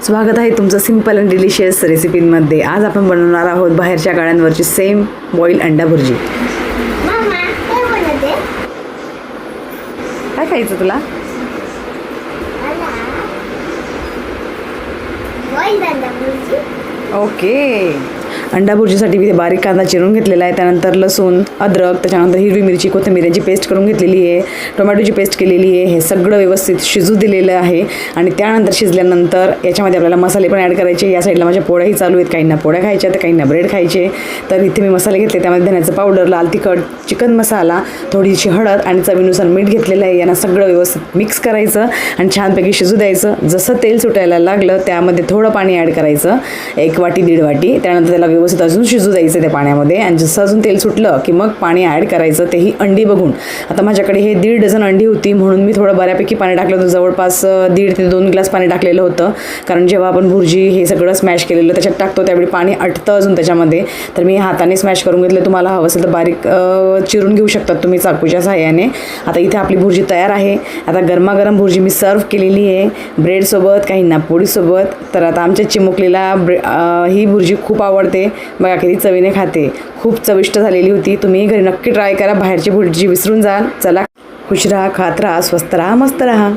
स्वागत आहे तुमचं सिंपल अँड डिलिशियस रेसिपींमध्ये। आज आपण बनवणार आहोत बाहेरच्या गाड्यांवरची सेम बॉईल अंडा भुर्जी। मामा काय बनवते? काय खायचं तुला? मला बॉईल अंडा भुर्जी। ओके, अंडा भुर्जीसाठी मी बारीक कांदा चिरून घेतलेला आहे, त्यानंतर लसूण, अद्रक, त्याच्यानंतर हिरवी मिरची, कोथिंबीरची पेस्ट करून घेतलेली आहे, टोमॅटोची पेस्ट केलेली आहे। हे सगळं व्यवस्थित शिजू दिलेलं आहे आणि त्यानंतर शिजल्यानंतर याच्यामध्ये आपल्याला मसाले पण ॲड करायचे। या साईडला माझ्या पोळ्याही चालू आहेत, काहींना पोळ्या खायच्या तर काहींना ब्रेड खायचे। तर इथे मी मसाले घेतले, त्यामध्ये धण्याचं पावडर, लाल तिखट, चिकन मसाला, थोडीशी हळद आणि चवीनुसार मीठ घेतलेलं आहे। यांना सगळं व्यवस्थित मिक्स करायचं आणि छानपैकी शिजू द्यायचं। जसं तेल सुटायला लागलं त्यामध्ये थोडं पाणी ॲड करायचं, 1 वाटी 1.5 वाटी। त्यानंतर त्याला व्यवस्थित अजून शिजू द्यायचं त्या पाण्यामध्ये आणि जसं अजून तेल सुटलं की मग पाणी ॲड करायचं, तेही अंडी बघून। आता माझ्याकडे हे 1.5 डझन अंडी होती म्हणून मी थोडं बऱ्यापैकी पाणी टाकलं होतं, जवळपास 1.5 ते 2 ग्लास पाणी टाकलेलं होतं। कारण जेव्हा आपण भुर्जी हे सगळं स्मॅश केलेलं त्याच्यात टाकतो त्यावेळी पाणी आटतं अजून त्याच्यामध्ये, तर मी हाताने स्मॅश करून घेतलं। तुम्हाला हवं असेल तर बारीक चिरून घेऊ शकतात तुम्ही चाकूच्या सहाय्याने। आता इथे आपली भुर्जी तयार आहे। आता गरमागरम भुर्जी मी सर्व केलेली आहे ब्रेडसोबत, काहींना पोळीसोबत। तर आता आमच्या चिमुकलीला ही भुर्जी खूप आवडते, बघा किती चवीने खाते, खूप चविष्ट झालेली होती। तुम्ही घरी नक्की ट्राय करा, बाहेरची भुर्जी विसरून जाल। चला, खुश राहा, खात राहा, स्वस्त राहा, मस्त राहा।